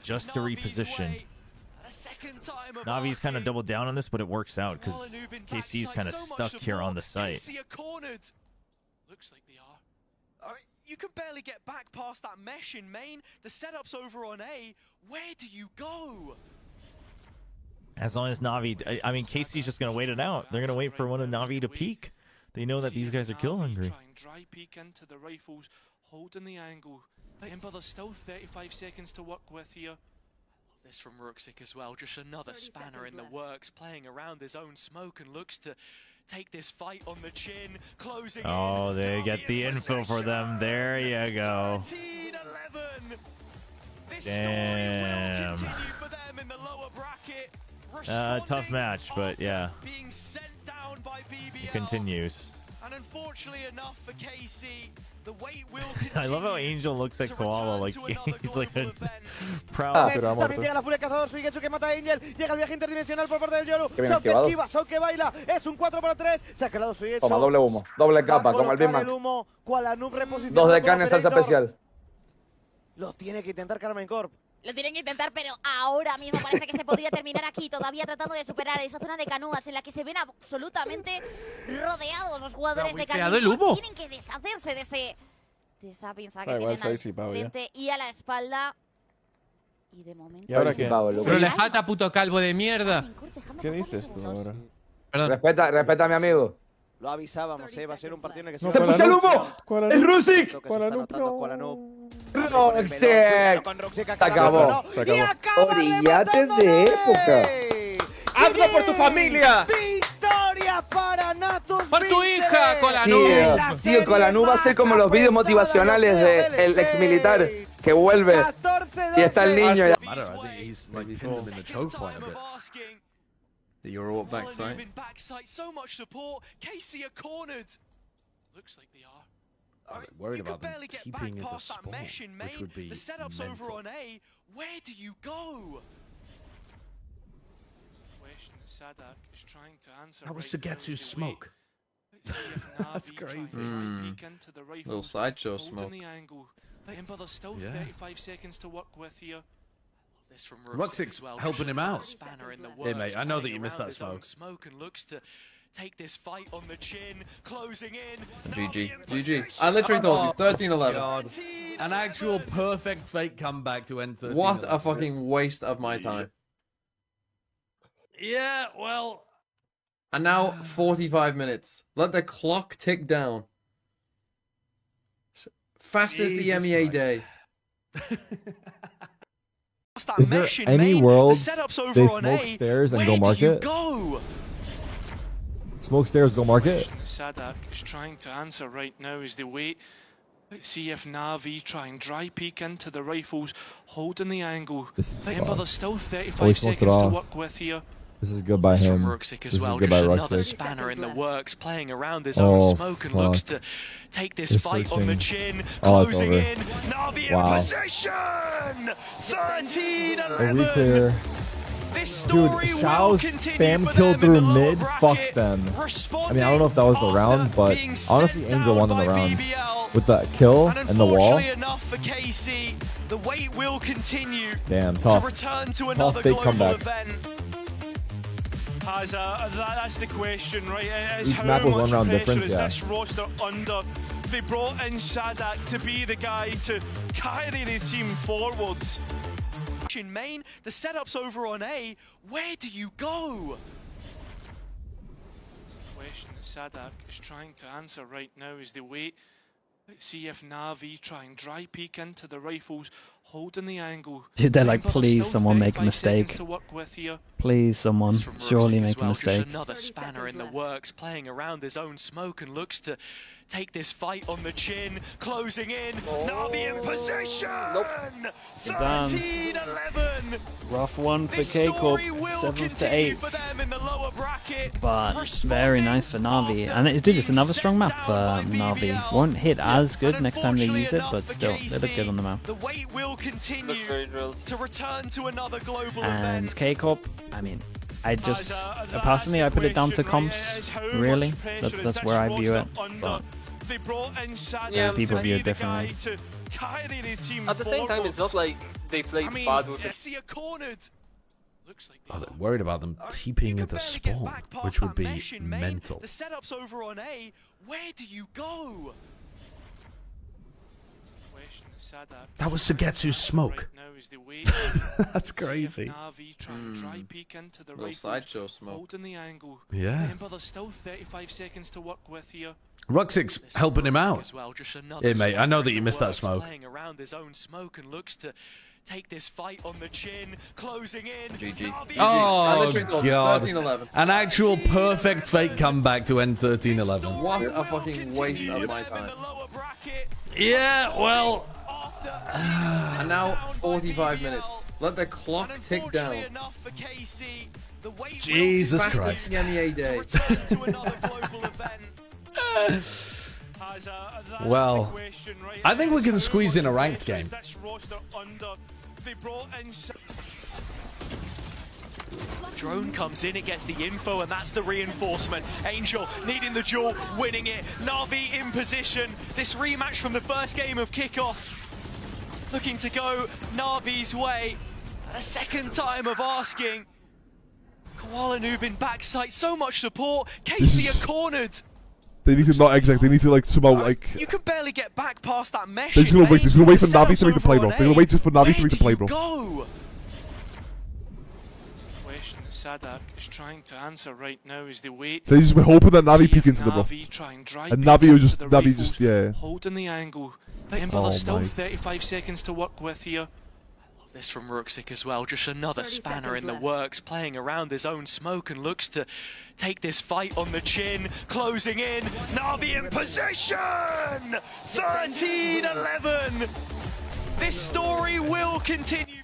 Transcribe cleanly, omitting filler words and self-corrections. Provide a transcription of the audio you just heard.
just to reposition. Navi's kind of doubled down on this, but it works out because KC's kind of stuck here on the site. Looks like they are. You can barely get back past that mesh in main. The setup's over on A. Where do you go? As long as Navi, I mean, KC's just gonna wait it out. They're gonna wait for one of Navi to peek. They know that these guys are kill hungry. Dry peek into the rifles, holding the angle. But there's still 35 seconds to work with here. This from Ruxic as well, just another spanner in the works, playing around his own smoke and looks to take this fight on the chin, closing in. They get the info for them. There you go. 13-11. This Damn. story will continue for them in the lower bracket. Tough match, but yeah. Being sent down by BBL. It continues. And unfortunately enough for KC, the wait will continue. I love how Angel looks at Koala like he's like a proud. También llega la furia cazador, Suigetsu que mata a Angel. Llega el viaje interdimensional por parte del Yoru. Sau que esquiva, Sau que baila. Es un 4-3. Se ha quedado Suigetsu. Toma, doble humo. Doble capa, como el Big humo, Dos de carne, salsa especial. Lo tiene que intentar Karmine Corp. Lo tienen que intentar, pero ahora mismo parece que se podría terminar aquí, todavía tratando de superar esa zona de canoas en la que se ven absolutamente rodeados los jugadores de Karmine. Tienen que deshacerse de esa pinza que tienen al frente y a la espalda. Y de momento... ¿Y ahora qué? Pero le falta puto calvo de mierda. ¿Qué dices tú ahora? Perdón. Respeta a mi amigo. Lo avisábamos, va a ser un partido en el que ¡Se puso el humo! ¡El Ruxic! Ruxic. Se acabó. Orillate de época. ¡Hazlo por tu familia! ¡Victoria para Natus! ¡Por tu hija, Colanú! Tío, Colanú va a ser como los vídeos motivacionales del ex militar que vuelve y está el niño ya. The Euro backside. So much support. KC are cornered. Looks like they are. Worried you about can them barely get keeping back at the past that spawn, mesh in main. which would be The setup's over on A. Where do you go? Question Sadak is trying to answer. That was Sugetsu's smoke. That's crazy. Little sideshow smoke. There's still 35 seconds to work with here. Ruxic's helping him out. Hey mate, I know that you missed that smoke. And looks to take this fight on the chin, closing in. GG. I literally told you, 13-11. An actual perfect fake comeback to end 13. What a fucking waste of my time. Yeah, well. And now 45 minutes. Let the clock tick down. Fastest EMEA day. Is there any worlds they smoke stairs and go market? Smoke stairs, go market? Sadak is trying to answer right now as they wait. See if Navi try and dry peek into the rifles, holding the angle. Remember, there's still 35 seconds to work with here. This is good by him. This is good by another Ruxic. spanner in the works, playing around his own smoke and looks to take this fight on the chin, closing in. Navi in position. 13-11. Dude, Xiao's spam kill through mid fucks them. I mean, I don't know if that was the round, but honestly, Angel won in the rounds with the kill and the wall. The wait will continue. Damn, tough. Tough fake comeback. That's the question, right? Each map was one round difference, yeah. This roster under. They brought in Sadak to be the guy to carry the team forwards. In main, the setup's over on A. Where do you go? That's the question Sadak is trying to answer right now as they wait. Let's see if Navi try and dry peek into the rifles, holding the angle. Dude, they're like, please, someone make a mistake. Please, someone, surely make a mistake. Another spanner in the works, playing around his own smoke and looks to take this fight on the chin, closing in. Navi in position. 13-11. Rough one for K-Corp, 7th to 8th. But very nice for Navi. And dude, it's another strong map for Navi. Won't hit as good next time they use it, but still, they look good on the map. The wait will continue to return to another global and K-Corp, I mean, I just personally I put it down to comps, really. That's where I view it. But yeah, people view it differently. At the same time, it's not like they played bad with it. Oh, they're worried about them TPing at the spawn, which would be mental. The setup's over on A. Where do you go? That was Sugetsu's smoke. That's crazy. Little sideshow smoke. Yeah. Still 35 seconds to work with here. Ruxic's helping him out. Hey, mate, I know that you missed that smoke. Playing around his own smoke and looks to take this fight on the chin, closing in. GG. Oh, God. 13-11. An actual perfect fake comeback to end 13-11. What a fucking waste of my time. Yeah, well... And now 45 minutes. Let the clock tick down. Jesus Christ. NEA day. Well, I think we can squeeze in a ranked game. Drone comes in, it gets the info, and that's the reinforcement. Angel needing the duel, winning it. Navi in position. This rematch from the first game of kickoff. Looking to go Navi's way. A second time of asking. Koala Noob in backside, so much support. Casey are cornered. They need to not exit. They need to like somehow like. You can barely get back past that mesh. They're just gonna wait. They're gonna wait for Navi to make the play, bro. They're gonna wait just for Navi to make the play, bro. Go. Question Sadak is trying to answer right now is the wait. They just were hoping that Navi peek into the bro. And Navi was just yeah. Holding the angle. Timber still 35 seconds to work with here. This from Ruxic as well, just another spanner in the works, playing around his own smoke and looks to take this fight on the chin, closing in, Navi in position! 13-11! This story will continue.